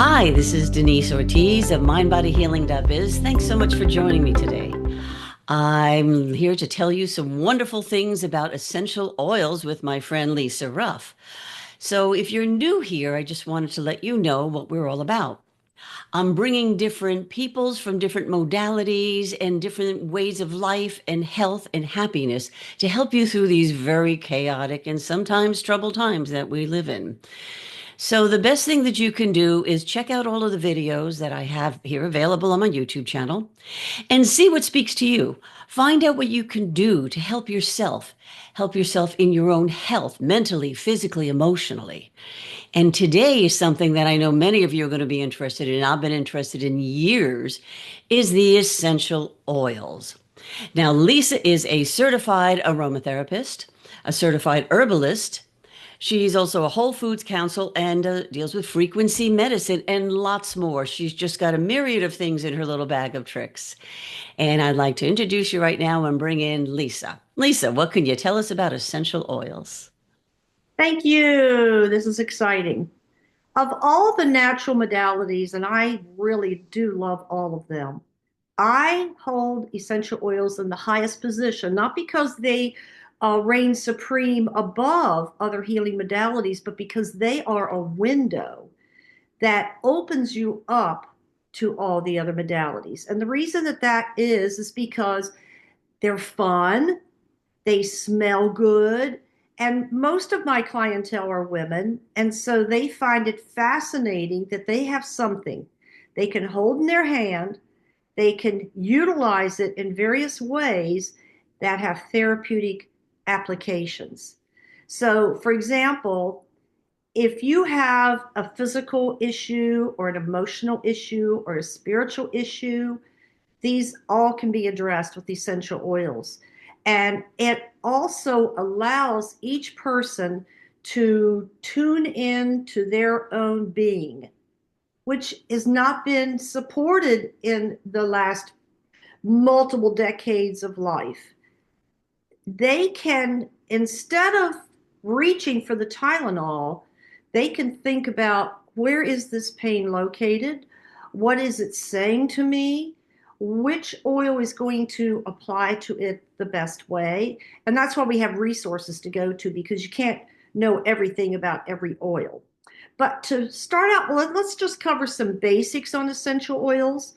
Hi, this is Denise Ortiz of MindBodyHealing.biz. Thanks so much for joining me today. I'm here to tell you some wonderful things about essential oils with my friend Lisa Ruff. So, if you're new here, I just wanted to let you know what we're all about. I'm bringing different peoples from different modalities and different ways of life and health and happiness to help you through these very chaotic and sometimes troubled times that we live in. So the best thing that you can do is check out all of the videos that I have here available on my YouTube channel and see what speaks to you. Find out what you can do to help yourself in your own health, mentally, physically, emotionally. And today is something that I know many of you are going to be interested in. I've been interested in years, is the essential oils. Now, Lisa is a certified aromatherapist, a certified herbalist. She's also a Whole Foods counsel and deals with frequency medicine and lots more. She's just got a myriad of things in her little bag of tricks. And I'd like to introduce you right now and bring in Lisa. Lisa, what can you tell us about essential oils? Thank you. This is exciting. Of all the natural modalities, and I really do love all of them, I hold essential oils in the highest position, not because they reign supreme above other healing modalities, but because they are a window that opens you up to all the other modalities. And the reason that is because they're fun, they smell good. And most of my clientele are women. And so they find it fascinating that they have something they can hold in their hand. They can utilize it in various ways that have therapeutic applications. So, for example, if you have a physical issue or an emotional issue or a spiritual issue, these all can be addressed with essential oils. And it also allows each person to tune in to their own being, which has not been supported in the last multiple decades of life. They can, instead of reaching for the Tylenol, they can think about, where is this pain located? What is it saying to me? Which oil is going to apply to it the best way? And that's why we have resources to go to, because you can't know everything about every oil. But to start out, let's just cover some basics on essential oils.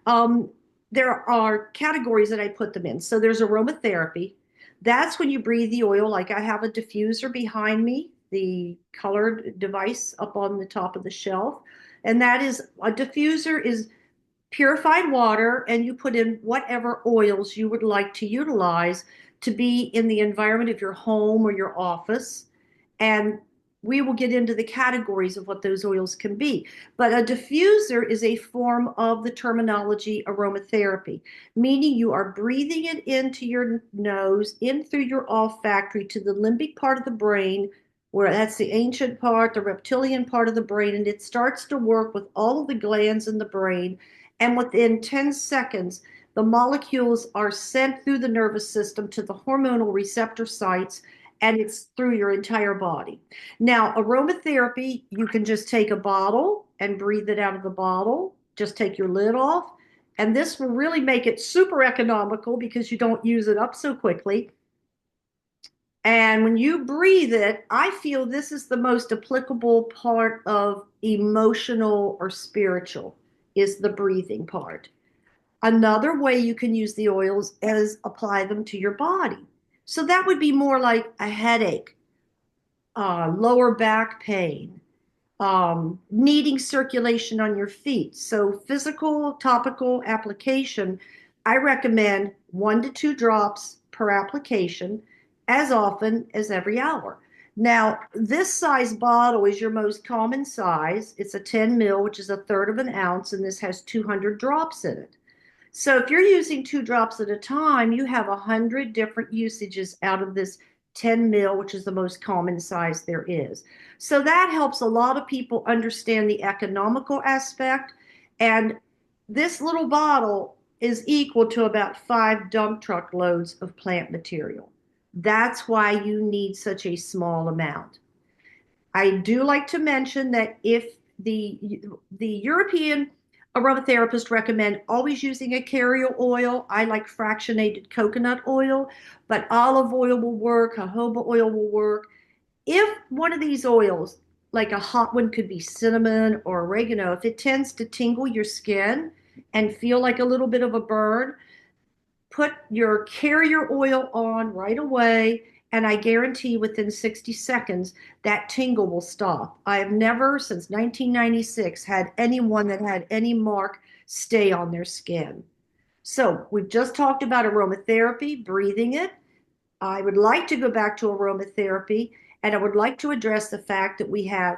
Um, there are categories that I put them in. So there's aromatherapy. That's when you breathe the oil. Like, I have a diffuser behind me, the colored device up on the top of the shelf. And that is, a diffuser is purified water, and you put in whatever oils you would like to utilize to be in the environment of your home or your office. And we will get into the categories of what those oils can be. But a diffuser is a form of the terminology aromatherapy, meaning you are breathing it into your nose, in through your olfactory to the limbic part of the brain, where that's the ancient part, the reptilian part of the brain, and it starts to work with all of the glands in the brain. And within 10 seconds, the molecules are sent through the nervous system to the hormonal receptor sites, and it's through your entire body. Now, aromatherapy, you can just take a bottle and breathe it out of the bottle. Just take your lid off. And this will really make it super economical because you don't use it up so quickly. And when you breathe it, I feel this is the most applicable part of emotional or spiritual, is the breathing part. Another way you can use the oils is apply them to your body. So that would be more like a headache, lower back pain, needing circulation on your feet. So physical topical application, I recommend 1 to 2 drops per application, as often as every hour. Now, this size bottle is your most common size. It's a 10 mil, which is a third of an ounce, and this has 200 drops in it. So if you're using 2 drops at a time, you have 100 different usages out of this 10 mil, which is the most common size there is. So that helps a lot of people understand the economical aspect. And this little bottle is equal to about 5 dump truck loads of plant material. That's why you need such a small amount. I do like to mention that if the European aromatherapist recommend always using a carrier oil. I like fractionated coconut oil, but olive oil will work, jojoba oil will work. If one of these oils, like a hot one could be cinnamon or oregano, if it tends to tingle your skin and feel like a little bit of a burn, put your carrier oil on right away, and I guarantee within 60 seconds that tingle will stop. I have never, since 1996, had anyone that had any mark stay on their skin. So we've just talked about aromatherapy, breathing it. I would like to go back to aromatherapy, and I would like to address the fact that we have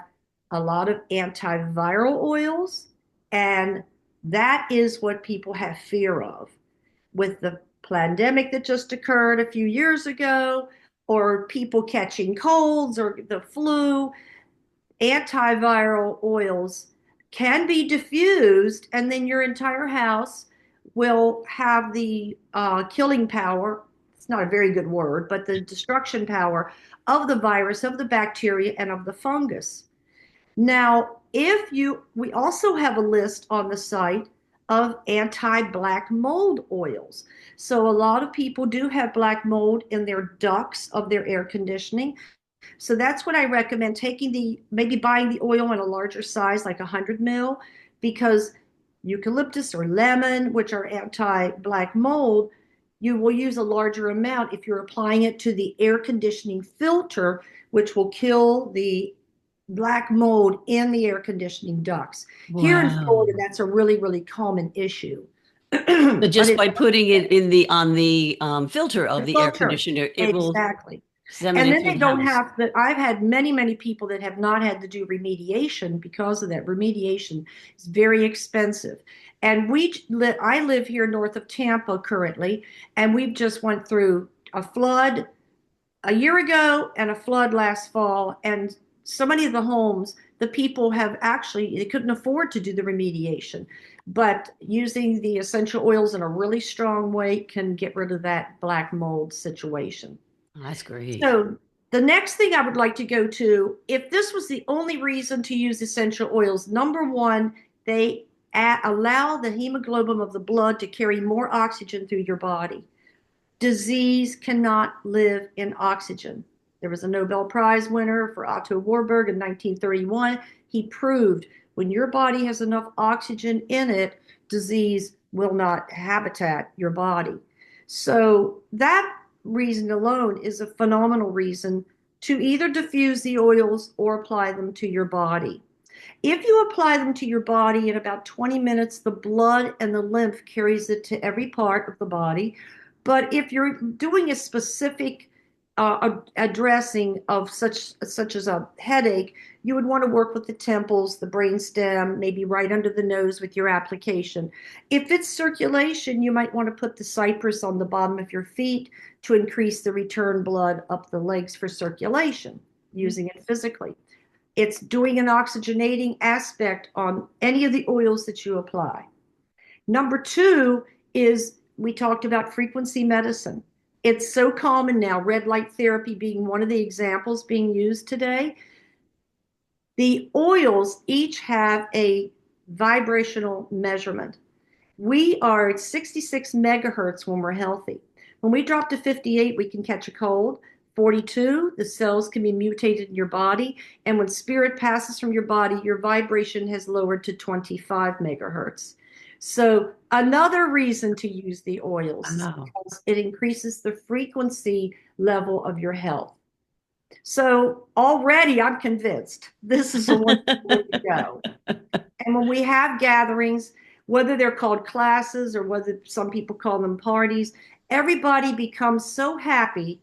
a lot of antiviral oils, and that is what people have fear of with the pandemic that just occurred a few years ago, or people catching colds or the flu. Antiviral oils can be diffused, and then your entire house will have the killing power. It's not a very good word, but the destruction power of the virus, of the bacteria, and of the fungus. Now, we also have a list on the site of anti-black mold oils. So a lot of people do have black mold in their ducts of their air conditioning. So that's what I recommend, maybe buying the oil in a larger size, like 100 mil, because eucalyptus or lemon, which are anti-black mold, you will use a larger amount if you're applying it to the air conditioning filter, which will kill the black mold in the air conditioning ducts. Here in Wow. Florida, that's a really, really common issue. But But just it by putting it in the on the filter the of the air filter, conditioner, it will exactly. And disseminate then through they the don't house. have to, I've had many, many people that have not had to do remediation because of that. Remediation is very expensive. And I live here north of Tampa currently, and we've just went through a flood a year ago and a flood last fall. And so many of the homes, the people have actually, they couldn't afford to do the remediation. But using the essential oils in a really strong way can get rid of that black mold situation. Oh, that's great. So the next thing I would like to go to, if this was the only reason to use essential oils, number one, they allow the hemoglobin of the blood to carry more oxygen through your body. Disease cannot live in oxygen. There was a Nobel Prize winner for Otto Warburg in 1931. He proved when your body has enough oxygen in it, disease will not habitat your body. So that reason alone is a phenomenal reason to either diffuse the oils or apply them to your body. If you apply them to your body in about 20 minutes, the blood and the lymph carries it to every part of the body. But if you're doing a specific addressing of such as a headache, you would want to work with the temples, the brainstem, maybe right under the nose with your application. If it's circulation, you might want to put the cypress on the bottom of your feet to increase the return blood up the legs for circulation, using it physically. It's doing an oxygenating aspect on any of the oils that you apply. Number two is we talked about frequency medicine. It's so common now, red light therapy being one of the examples being used today. The oils each have a vibrational measurement. We are at 66 megahertz when we're healthy. When we drop to 58, we can catch a cold. 42, the cells can be mutated in your body. And when spirit passes from your body, your vibration has lowered to 25 megahertz. So, another reason to use the oils is Wow. because it increases the frequency level of your health. So, already I'm convinced this is a wonderful way to go. And when we have gatherings, whether they're called classes or whether some people call them parties, everybody becomes so happy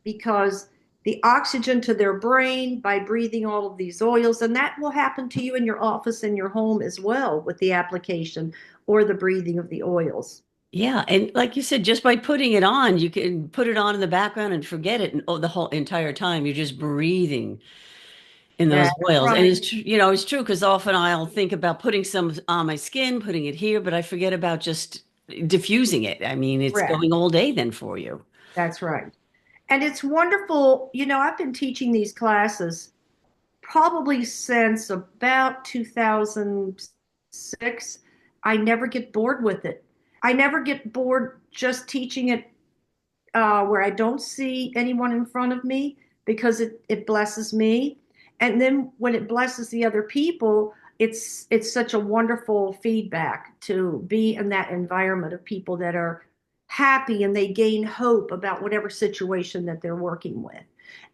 because the oxygen to their brain by breathing all of these oils, and that will happen to you in your office and your home as well with the application or the breathing of the oils. Yeah, and like you said, just by putting it on, you can put it on in the background and forget it, and oh, the whole entire time you're just breathing in those That's oils. And right. it's true because often I'll think about putting some on my skin, putting it here, but I forget about just diffusing it. I mean, it's Correct. going all day then for you. That's right. And it's wonderful. I've been teaching these classes probably since about 2006. I never get bored with it. I never get bored just teaching it where I don't see anyone in front of me because it blesses me. And then when it blesses the other people, it's such a wonderful feedback to be in that environment of people that are happy and they gain hope about whatever situation that they're working with.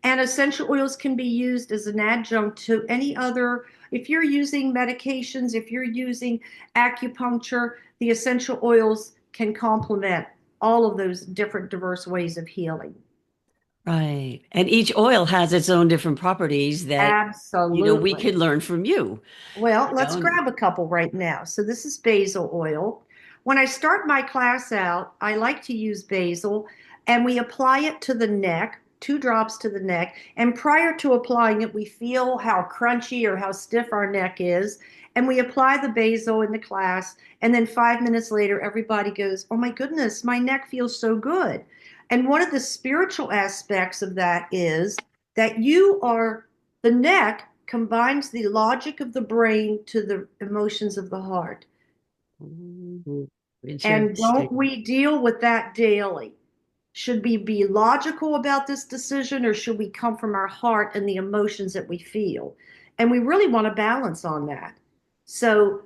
And essential oils can be used as an adjunct to any other, if you're using medications, if you're using acupuncture, the essential oils can complement all of those different diverse ways of healing. Right. And each oil has its own different properties that, we Absolutely. could learn from you, Well, you let's know. grab a couple right now. So this is basil oil. When I start my class out, I like to use basil and we apply it to the neck, 2 drops to the neck. And prior to applying it, we feel how crunchy or how stiff our neck is. And we apply the basil in the class. And then 5 minutes later, everybody goes, "Oh my goodness, my neck feels so good." And one of the spiritual aspects of that is that the neck combines the logic of the brain to the emotions of the heart. Ooh, And don't interesting. we deal with that daily? Should we be logical about this decision or should we come from our heart and the emotions that we feel? And we really want to balance on that. So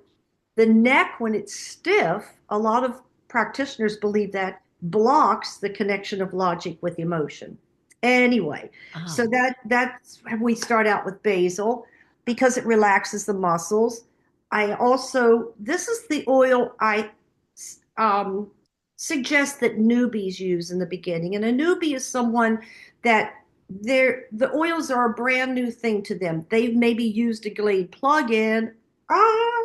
the neck, when it's stiff, a lot of practitioners believe that blocks the connection of logic with emotion. Anyway, so Oh, that's we start out with basil because it relaxes the muscles. I also this is the oil I um, suggest that newbies use in the beginning, and a newbie is someone that the oils are a brand new thing to them. They've maybe used a Glade plug-in. Ah,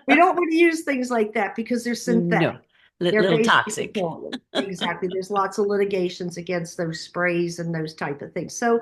we don't want to use things like that because they're synthetic. no. They're Little basically toxic. petroleum. Exactly. There's lots of litigations against those sprays and those type of things. So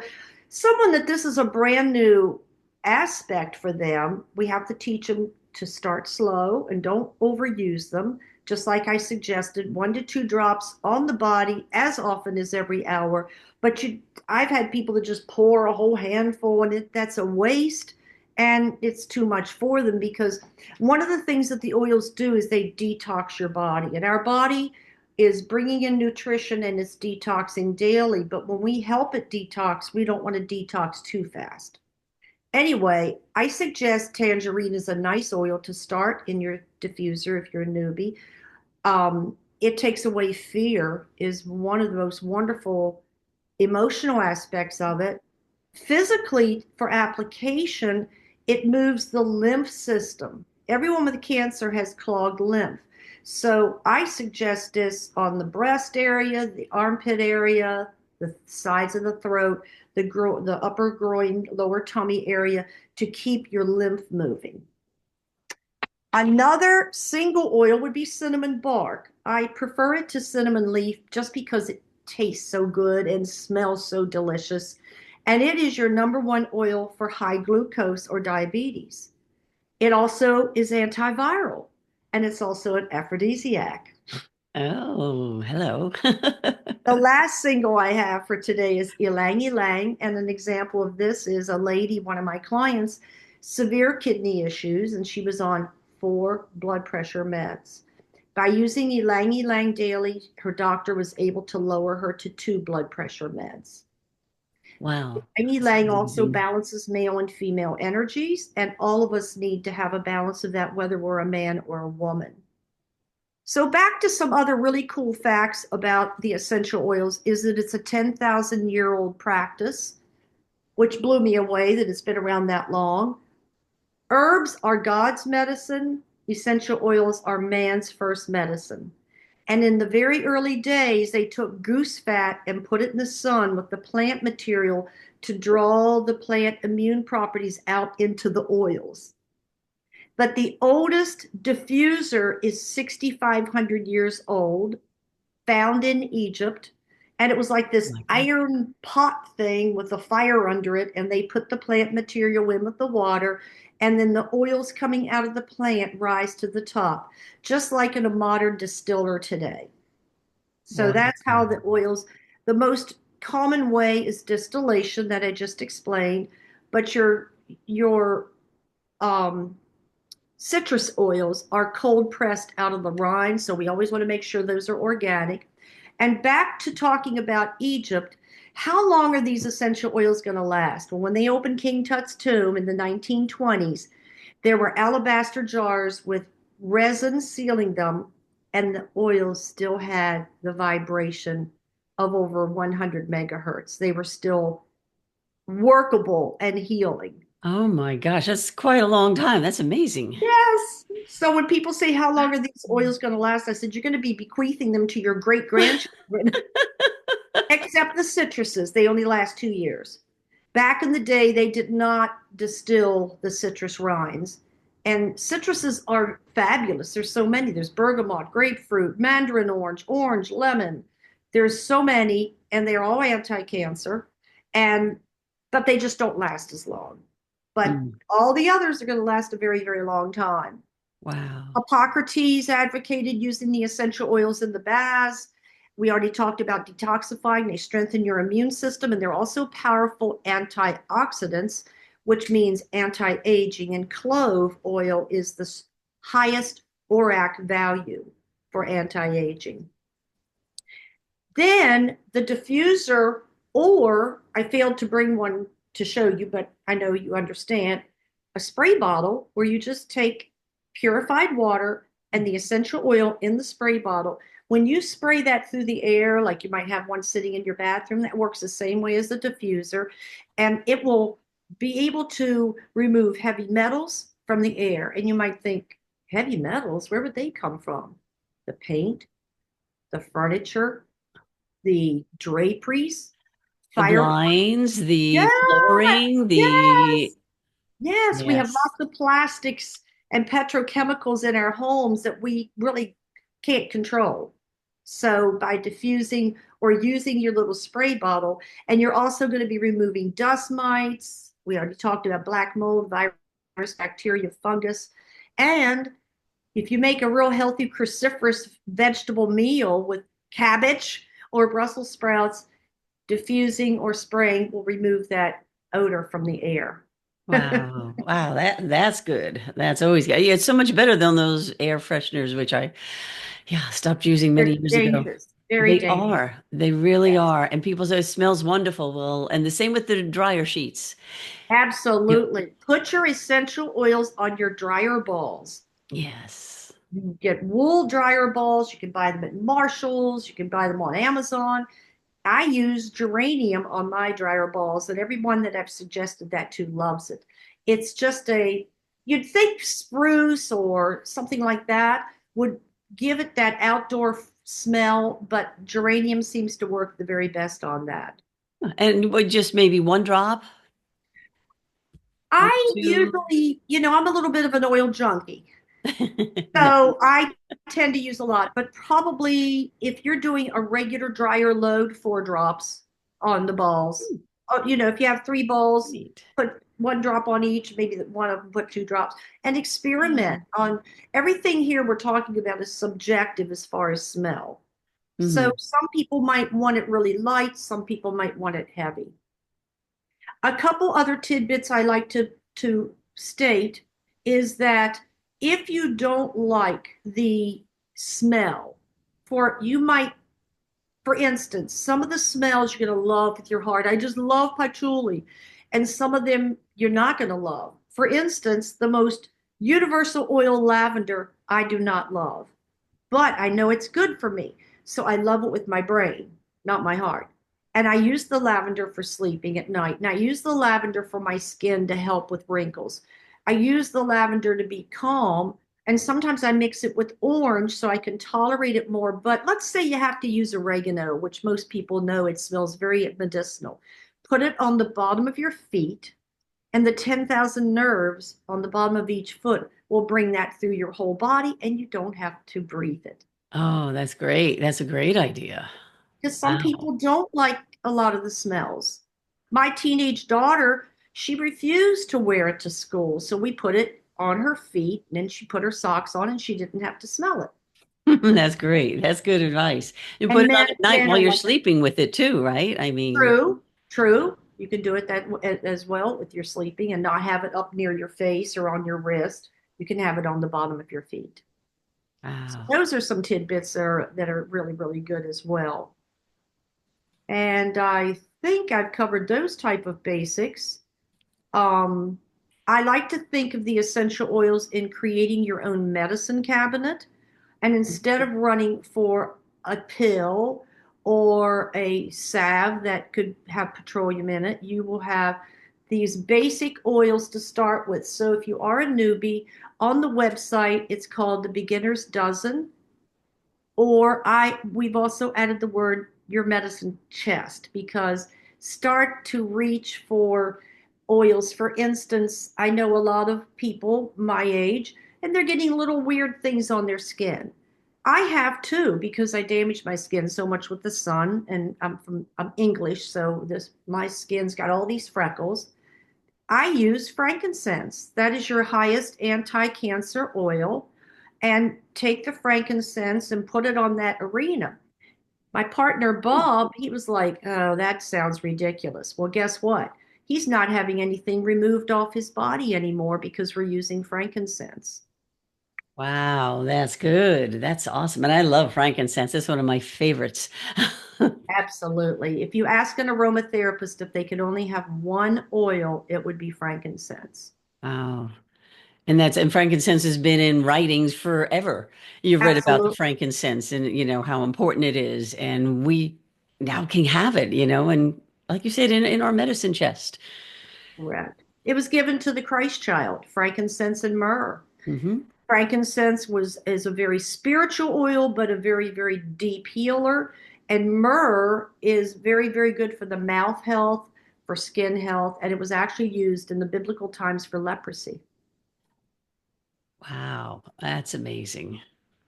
someone that this is a brand new aspect for them, we have to teach them to start slow and don't overuse them. Just like I suggested, 1 to 2 drops on the body as often as every hour. But I've had people that just pour a whole handful, and that's a waste, and it's too much for them because one of the things that the oils do is they detox your body, and our body is bringing in nutrition and it's detoxing daily. But when we help it detox, we don't want to detox too fast. Anyway, I suggest tangerine is a nice oil to start in your diffuser if you're a newbie. It takes away fear, is one of the most wonderful emotional aspects of it. Physically, for application, it moves the lymph system. Everyone with cancer has clogged lymph. So I suggest this on the breast area, the armpit area, the sides of the throat, the upper groin, lower tummy area to keep your lymph moving. Another single oil would be cinnamon bark. I prefer it to cinnamon leaf just because it tastes so good and smells so delicious. And it is your number 1 oil for high glucose or diabetes. It also is antiviral and it's also an aphrodisiac. Oh, hello. The last single I have for today is Ylang Ylang. And an example of this is a lady, one of my clients, severe kidney issues, and she was on 4 blood pressure meds. By using Ylang Ylang daily, her doctor was able to lower her to 2 blood pressure meds. Wow, Ylang that's Ylang also amazing. balances male and female energies, and all of us need to have a balance of that, whether we're a man or a woman. So back to some other really cool facts about the essential oils is that it's a 10,000-year-old practice, which blew me away that it's been around that long. Herbs are God's medicine. Essential oils are man's first medicine. And in the very early days, they took goose fat and put it in the sun with the plant material to draw the plant immune properties out into the oils. But the oldest diffuser is 6,500 years old, found in Egypt. And it was like Oh this my God. iron pot thing with a fire under it. And they put the plant material in with the water. And then the oils coming out of the plant rise to the top, just like in a modern distiller today. So Wow. that's how the most common way is distillation that I just explained. but your um, citrus oils are cold pressed out of the rind, so we always want to make sure those are organic. And back to talking about Egypt, how long are these essential oils going to last? Well, when they opened King Tut's tomb in the 1920s, there were alabaster jars with resin sealing them, and the oils still had the vibration of over 100 megahertz. They were still workable and healing. Oh my gosh, that's quite a long time. That's amazing. Yes. So when people say, how long are these oils going to last? I said, you're going to be bequeathing them to your great grandchildren, except the citruses. They only last 2 years. Back in the day, they did not distill the citrus rinds. And citruses are fabulous. There's so many. There's bergamot, grapefruit, mandarin orange, orange, lemon. There's so many, and they're all anti-cancer. And but they just don't last as long. But Mm, all the others are going to last a very, very long time. wow. Hippocrates advocated using the essential oils in the baths. We already talked about detoxifying. They strengthen your immune system, and they're also powerful antioxidants, which means anti-aging. And clove oil is the highest ORAC value for anti-aging. Then the diffuser, or I failed to bring one to show you, but I know you understand, a spray bottle where you just take purified water and the essential oil in the spray bottle. When you spray that through the air, like you might have one sitting in your bathroom, that works the same way as the diffuser, and it will be able to remove heavy metals from the air. And you might think, heavy metals, where would they come from? The paint, the furniture, the draperies, The fire. blinds, Yeah, the flooring, the yes, yes. We have yes. lots of plastics and petrochemicals in our homes that we really can't control. So by diffusing or using your little spray bottle, and you're also going to be removing dust mites. We already talked about black mold, virus, bacteria, fungus. And if you make a real healthy cruciferous vegetable meal with cabbage or Brussels sprouts, diffusing or spraying will remove that odor from the air. Wow. Wow, that's good. That's always good. Yeah, it's so much better than those air fresheners, which I yeah, stopped using many They're years ago. dangerous, very They dangerous. are. They really Yes, are. And people say it smells wonderful. Well, and the same with the dryer sheets. Yep. absolutely. Put your essential oils on your dryer balls. Yes. You get wool dryer balls. You can buy them at Marshall's. You can buy them on Amazon. I use geranium on my dryer balls, and everyone that I've suggested that to loves it. It's just you'd think spruce or something like that would give it that outdoor smell, but geranium seems to work the very best on that. And would just maybe one drop, one, I two. usually, I'm a little bit of an oil junkie. So I tend to use a lot, but probably if you're doing a regular dryer load, 4 drops on the balls. If you have 3 balls, Neat. put 1 drop on each, maybe one of them put 2 drops, and Yeah. experiment on everything here we're talking about is subjective as far as smell. So Mhm. some people might want it really light, some people might want it heavy. A couple other tidbits I like to state is that if you don't like the smell, for instance, some of the smells you're going to love with your heart. I just love patchouli, and some of them you're not going to love. For instance, the most universal oil, lavender, I do not love, but I know it's good for me. So I love it with my brain, not my heart. And I use the lavender for sleeping at night. And I use the lavender for my skin to help with wrinkles. I use the lavender to be calm. And sometimes I mix it with orange so I can tolerate it more. But let's say you have to use oregano, which most people know it smells very medicinal. Put it on the bottom of your feet, and the 10,000 nerves on the bottom of each foot will bring that through your whole body, and you don't have to breathe it. Oh, that's great. That's a great idea. Because some Wow. people don't like a lot of the smells. My teenage daughter, she refused to wear it to school. So we put it on her feet, and then she put her socks on, and she didn't have to smell it. That's great. That's good advice. You put And it on men, at night men while are you're like, sleeping with it too, right? I mean, true, true. You can do it as well if you're sleeping and not have it up near your face or on your wrist. You can have it on the bottom of your feet. So Wow. those are some tidbits that are really, really good as well. And I think I've covered those type of basics. Um, I like to think of the essential oils in creating your own medicine cabinet. And instead of running for a pill or a salve that could have petroleum in it, you will have these basic oils to start with. So if you are a newbie, on the website, it's called the Beginner's Dozen. Or we've also added the word your medicine chest because start to reach for oils. For instance, I know a lot of people my age and they're getting little weird things on their skin. I have too because I damaged my skin so much with the sun and I'm English, so this my skin's got all these freckles. I use frankincense. That is your highest anti-cancer oil. And take the frankincense and put it on that arena. My partner, Bob, he was like, oh, that sounds ridiculous. Well, guess what? He's not having anything removed off his body anymore because we're using frankincense. Wow, that's good. That's awesome. And I love frankincense. It's one of my favorites. Absolutely. If you ask an aromatherapist if they could only have one oil, it would be frankincense. Wow. And frankincense has been in writings forever. You've read about the Absolutely frankincense and how important it is. And we now can have it, and like you said, in our medicine chest. correct. It was given to the Christ child, frankincense and myrrh. Hmm. Frankincense was is a very spiritual oil, but a very, very deep healer. And myrrh is very, very good for the mouth health, for skin health, and it was actually used in the biblical times for leprosy. Wow, that's amazing.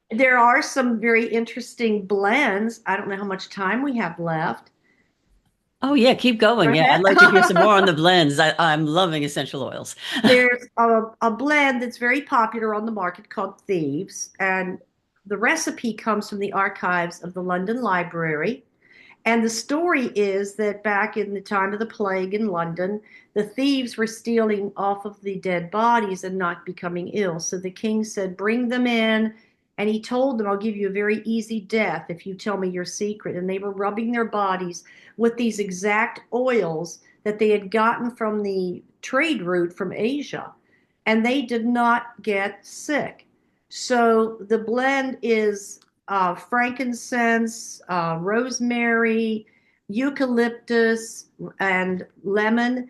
There are some very interesting blends. I don't know how much time we have left. Oh yeah, keep Go going. Yeah, I'd ahead. like to hear some more on the blends. I'm loving essential oils. There's a blend that's very popular on the market called Thieves, and the recipe comes from the archives of the London Library. And the story is that back in the time of the plague in London, the thieves were stealing off of the dead bodies and not becoming ill. So the king said, bring them in. And he told them, I'll give you a very easy death if you tell me your secret. And they were rubbing their bodies with these exact oils that they had gotten from the trade route from Asia. And they did not get sick. So the blend is frankincense, rosemary, eucalyptus, and lemon.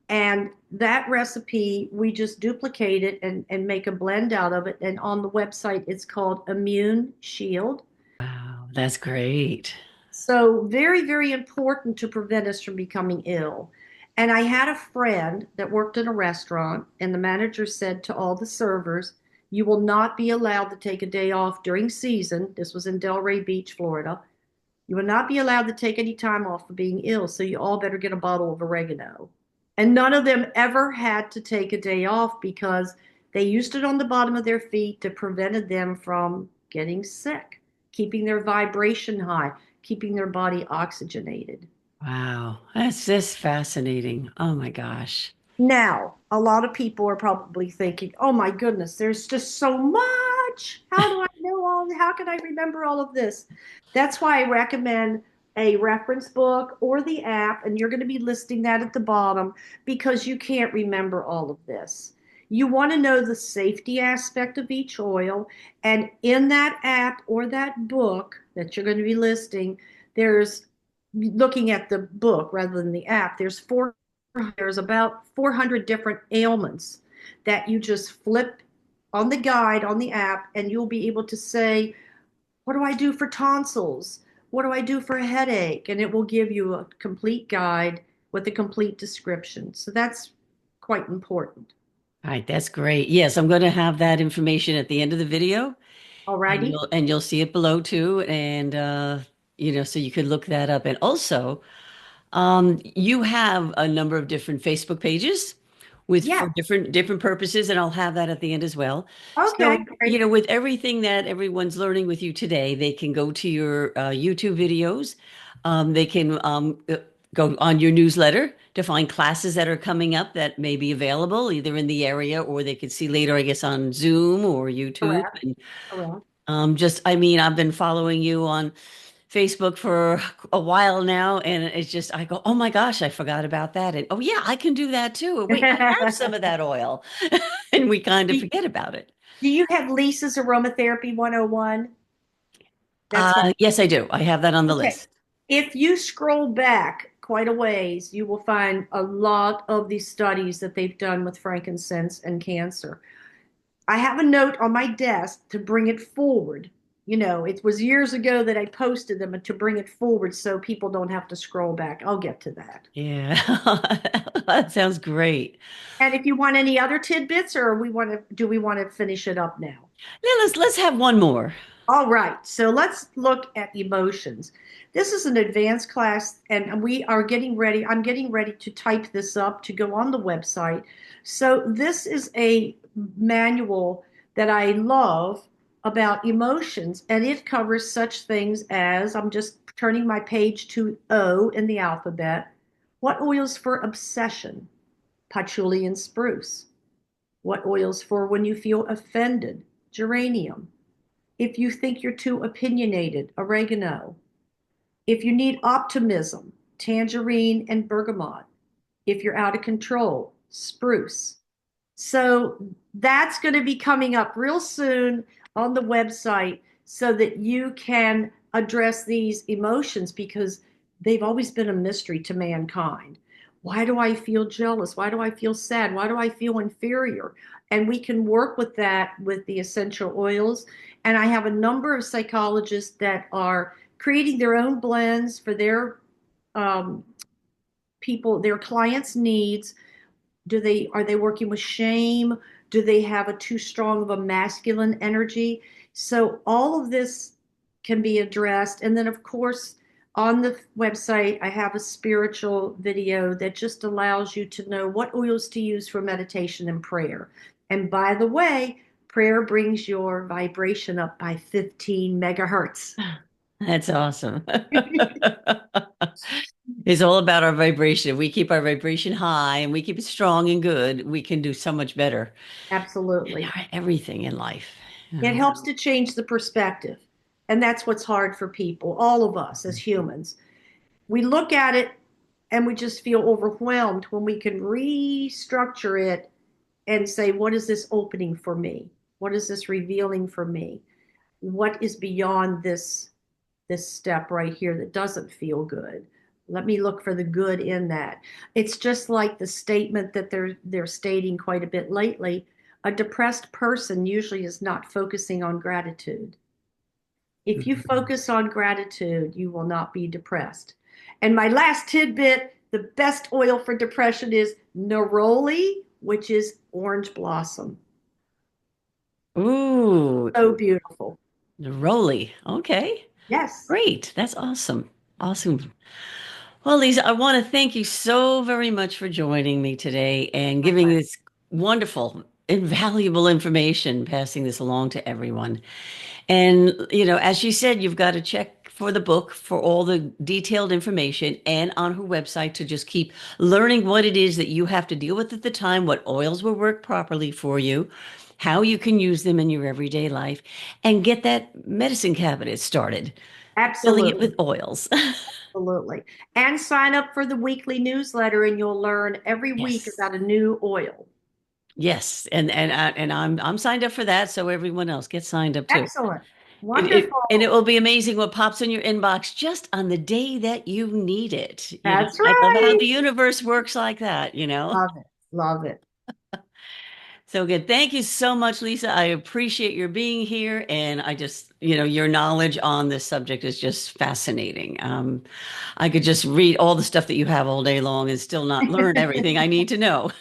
And that recipe, we just duplicate it and make a blend out of it. And on the website, it's called Immune Shield. Wow, that's great. So, very, very important to prevent us from becoming ill. And I had a friend that worked in a restaurant, and the manager said to all the servers, you will not be allowed to take a day off during season. This was in Delray Beach, Florida. You will not be allowed to take any time off for being ill, so you all better get a bottle of oregano. And none of them ever had to take a day off because they used it on the bottom of their feet to prevent them from getting sick, keeping their vibration high, keeping their body oxygenated. Wow, that's just fascinating. Oh my gosh. Now, a lot of people are probably thinking, oh my goodness, there's just so much. How do I know how can I remember all of this? That's why I recommend a reference book or the app, and you're going to be listing that at the bottom because you can't remember all of this. You want to know the safety aspect of each oil, and in that app or that book that you're going to be listing, there's looking at the book rather than the app, there's about 400 different ailments that you just flip on the guide on the app, and you'll be able to say, what do I do for tonsils? What do I do for a headache? And it will give you a complete guide with a complete description. So that's quite important. All right, that's great. Yes, I'm going to have that information at the end of the video, and Alrighty? you'll see it below too, and so you could look that up. And also, you have a number of different Facebook pages with Yeah. for different purposes, and I'll have that at the end as well. Okay, So, great. with everything that everyone's learning with you today, they can go to your YouTube videos. They can go on your newsletter to find classes that are coming up that may be available either in the area or they could see later, I guess, on Zoom or YouTube. Correct. And Correct. I mean, I've been following you on Facebook for a while now, and it's just, I go, oh my gosh, I forgot about that. And oh, yeah, I can do that too. Wait, I have some of that oil. And we kind of Do forget about it. do you have Lisa's Aromatherapy 101? That's what. Yes, I do. I have that on the Okay. list. If you scroll back quite a ways, you will find a lot of these studies that they've done with frankincense and cancer. I have a note on my desk to bring it forward. It was years ago that I posted them to bring it forward so people don't have to scroll back. I'll get to that. Yeah, that sounds great. And if you want any other tidbits, or do we want to finish it up now? Yeah, let's have one more. All right, so let's look at emotions. This is an advanced class, and we are getting ready. I'm getting ready to type this up to go on the website. So, this is a manual that I love about emotions, and it covers such things as I'm just turning my page to O in the alphabet. What oils for obsession? Patchouli and spruce. What oils for when you feel offended? Geranium. If you think you're too opinionated, oregano. If you need optimism, tangerine and bergamot. If you're out of control, spruce. So that's going to be coming up real soon on the website so that you can address these emotions because they've always been a mystery to mankind. Why do I feel jealous? Why do I feel sad? Why do I feel inferior? And we can work with that with the essential oils. And I have a number of psychologists that are creating their own blends for their um, people, their clients' needs. Are they working with shame? Do they have a too strong of a masculine energy? So all of this can be addressed. And then of course, on the website, I have a spiritual video that just allows you to know what oils to use for meditation and prayer. And by the way, prayer brings your vibration up by 15 megahertz. That's awesome. It's all about our vibration. If we keep our vibration high and we keep it strong and good, we can do so much better in Absolutely. everything in life. You It know? helps to change the perspective. And that's what's hard for people, all of us as humans. We look at it and we just feel overwhelmed when we can restructure it and say, what is this opening for me? What is this revealing for me? What is beyond this step right here that doesn't feel good? Let me look for the good in that. It's just like the statement that they're stating quite a bit lately. A depressed person usually is not focusing on gratitude. If you focus on gratitude, you will not be depressed. And my last tidbit, the best oil for depression is neroli, which is orange blossom. Ooh, So beautiful. Rolly. Okay. Yes, Great. That's awesome. Awesome. Well, Lisa, I want to thank you so very much for joining me today and my giving pleasure. this wonderful, invaluable information, passing this along to everyone. And, as you said, you've got to check for the book for all the detailed information and on her website to just keep learning what it is that you have to deal with at the time, what oils will work properly for you, how you can use them in your everyday life, and get that medicine cabinet started, filling it Absolutely. with oils. Absolutely. And sign up for the weekly newsletter and you'll learn every week Yes. about a new oil. Yes, and I'm signed up for that, so everyone else gets signed up too. Excellent. And it Wonderful. will be amazing what pops in your inbox just on the day that you need it. That's I love how right. the universe works like that. Love it. Love it. So good. Thank you so much, Lisa. I appreciate your being here, and I just, your knowledge on this subject is just fascinating. I could just read all the stuff that you have all day long and still not learn everything I need to know.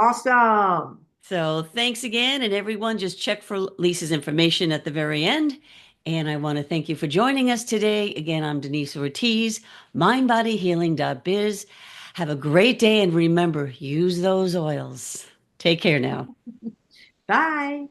Awesome. So thanks again, and everyone, just check for Lisa's information at the very end. And I want to thank you for joining us today. Again, I'm Denise Ortiz, mindbodyhealing.biz. Have a great day, and remember, use those oils. Take care now. Bye.